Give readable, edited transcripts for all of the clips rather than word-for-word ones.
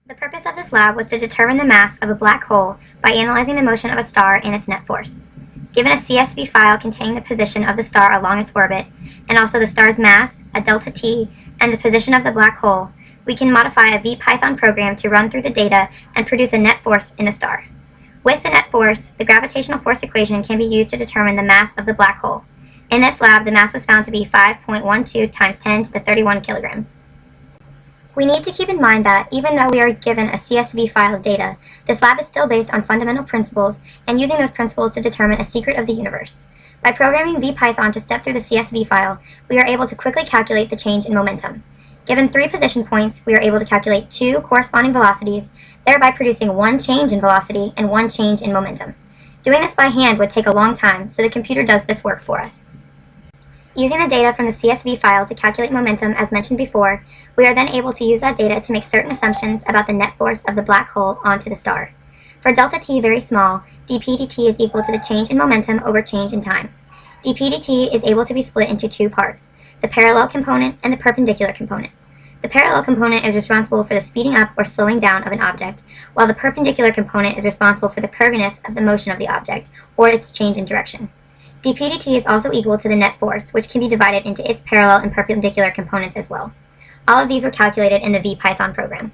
The purpose of this lab was to determine the mass of a black hole by analyzing the motion of a star and its net force. Given a CSV file containing the position of the star along its orbit, and also the star's mass, a delta t, and the position of the black hole, we can modify a VPython program to run through the data and produce a net force in the star. With the net force, the gravitational force equation can be used to determine the mass of the black hole. In this lab, the mass was found to be 5.12 times 10 to the 31 kilograms. We need to keep in mind that, even though we are given a CSV file of data, this lab is still based on fundamental principles and using those principles to determine a secret of the universe. By programming VPython to step through the CSV file, we are able to quickly calculate the change in momentum. Given 3 position points, we are able to calculate 2 corresponding velocities, thereby producing 1 change in velocity and 1 change in momentum. Doing this by hand would take a long time, so the computer does this work for us. Using the data from the CSV file to calculate momentum as mentioned before, we are then able to use that data to make certain assumptions about the net force of the black hole onto the star. For delta t very small, dp dt is equal to the change in momentum over change in time. dp dt is able to be split into 2 parts, the parallel component and the perpendicular component. The parallel component is responsible for the speeding up or slowing down of an object, while the perpendicular component is responsible for the curviness of the motion of the object, or its change in direction. dp dt is also equal to the net force, which can be divided into its parallel and perpendicular components as well. All of these were calculated in the VPython program.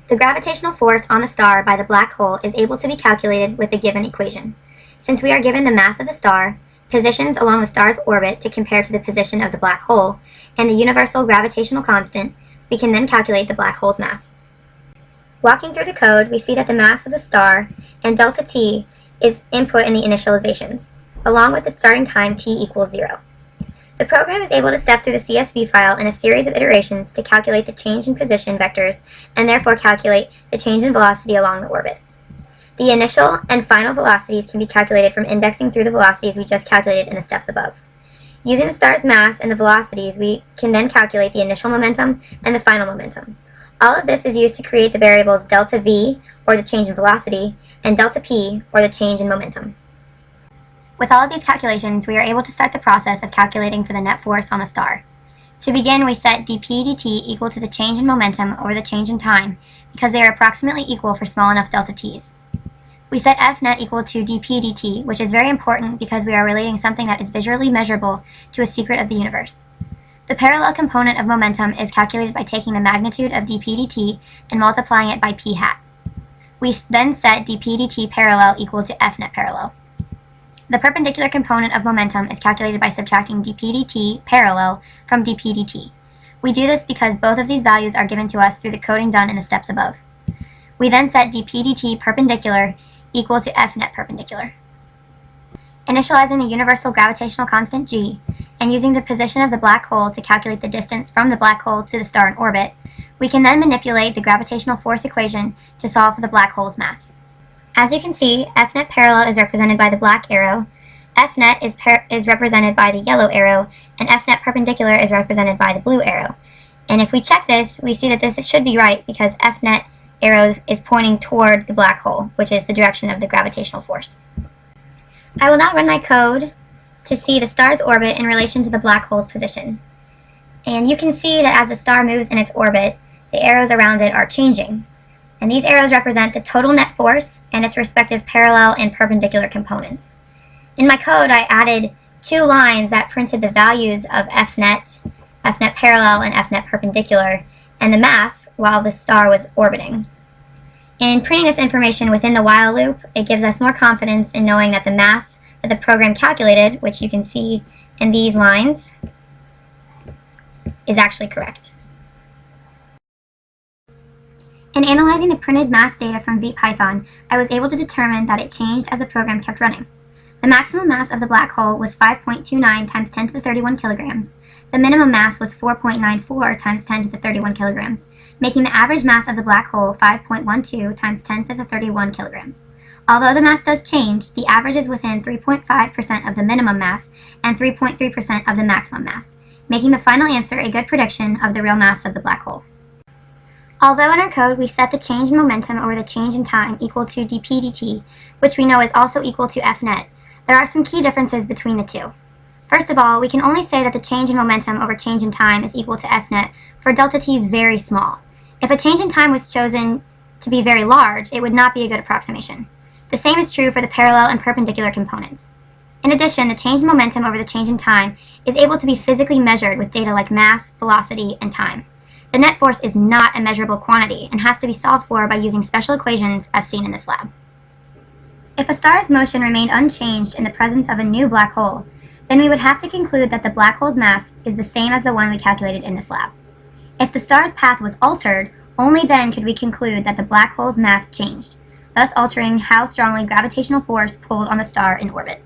The gravitational force on the star by the black hole is able to be calculated with the given equation. Since we are given the mass of the star, positions along the star's orbit to compare to the position of the black hole, and the universal gravitational constant, we can then calculate the black hole's mass. Walking through the code, we see that the mass of the star and delta t is input in the initializations, along with its starting time t equals 0. The program is able to step through the CSV file in a series of iterations to calculate the change in position vectors and therefore calculate the change in velocity along the orbit. The initial and final velocities can be calculated from indexing through the velocities we just calculated in the steps above. Using the star's mass and the velocities, we can then calculate the initial momentum and the final momentum. All of this is used to create the variables delta v, or the change in velocity, and delta p, or the change in momentum. With all of these calculations, we are able to start the process of calculating for the net force on the star. To begin, we set dp dt equal to the change in momentum over the change in time, because they are approximately equal for small enough delta t's. We set fnet equal to dp dt, which is very important because we are relating something that is visually measurable to a secret of the universe. The parallel component of momentum is calculated by taking the magnitude of dp dt and multiplying it by p hat. We then set dp dt parallel equal to fnet parallel. The perpendicular component of momentum is calculated by subtracting dp dt parallel from dp dt. We do this because both of these values are given to us through the coding done in the steps above. We then set dp dt perpendicular equal to fnet perpendicular. Initializing the universal gravitational constant g, and using the position of the black hole to calculate the distance from the black hole to the star in orbit, we can then manipulate the gravitational force equation to solve for the black hole's mass. As you can see, fnet parallel is represented by the black arrow, fnet is represented by the yellow arrow, and fnet perpendicular is represented by the blue arrow. And if we check this, we see that this should be right because fnet arrow is pointing toward the black hole, which is the direction of the gravitational force. I will now run my code to see the star's orbit in relation to the black hole's position. And you can see that as the star moves in its orbit, the arrows around it are changing. And these arrows represent the total net force and its respective parallel and perpendicular components. In my code, I added 2 lines that printed the values of fnet parallel, and fnet perpendicular, and the mass while the star was orbiting. In printing this information within the while loop, it gives us more confidence in knowing that the mass that the program calculated, which you can see in these lines, is actually correct. In analyzing the printed mass data from VPython, I was able to determine that it changed as the program kept running. The maximum mass of the black hole was 5.29 times 10 to the 31 kilograms. The minimum mass was 4.94 times 10 to the 31 kilograms, making the average mass of the black hole 5.12 times 10 to the 31 kilograms. Although the mass does change, the average is within 3.5% of the minimum mass and 3.3% of the maximum mass, making the final answer a good prediction of the real mass of the black hole. Although in our code we set the change in momentum over the change in time equal to dp dt, which we know is also equal to fnet, there are some key differences between the two. First of all, we can only say that the change in momentum over change in time is equal to fnet for delta t is very small. If a change in time was chosen to be very large, it would not be a good approximation. The same is true for the parallel and perpendicular components. In addition, the change in momentum over the change in time is able to be physically measured with data like mass, velocity, and time. The net force is not a measurable quantity and has to be solved for by using special equations as seen in this lab. If a star's motion remained unchanged in the presence of a new black hole, then we would have to conclude that the black hole's mass is the same as the one we calculated in this lab. If the star's path was altered, only then could we conclude that the black hole's mass changed, thus altering how strongly gravitational force pulled on the star in orbit.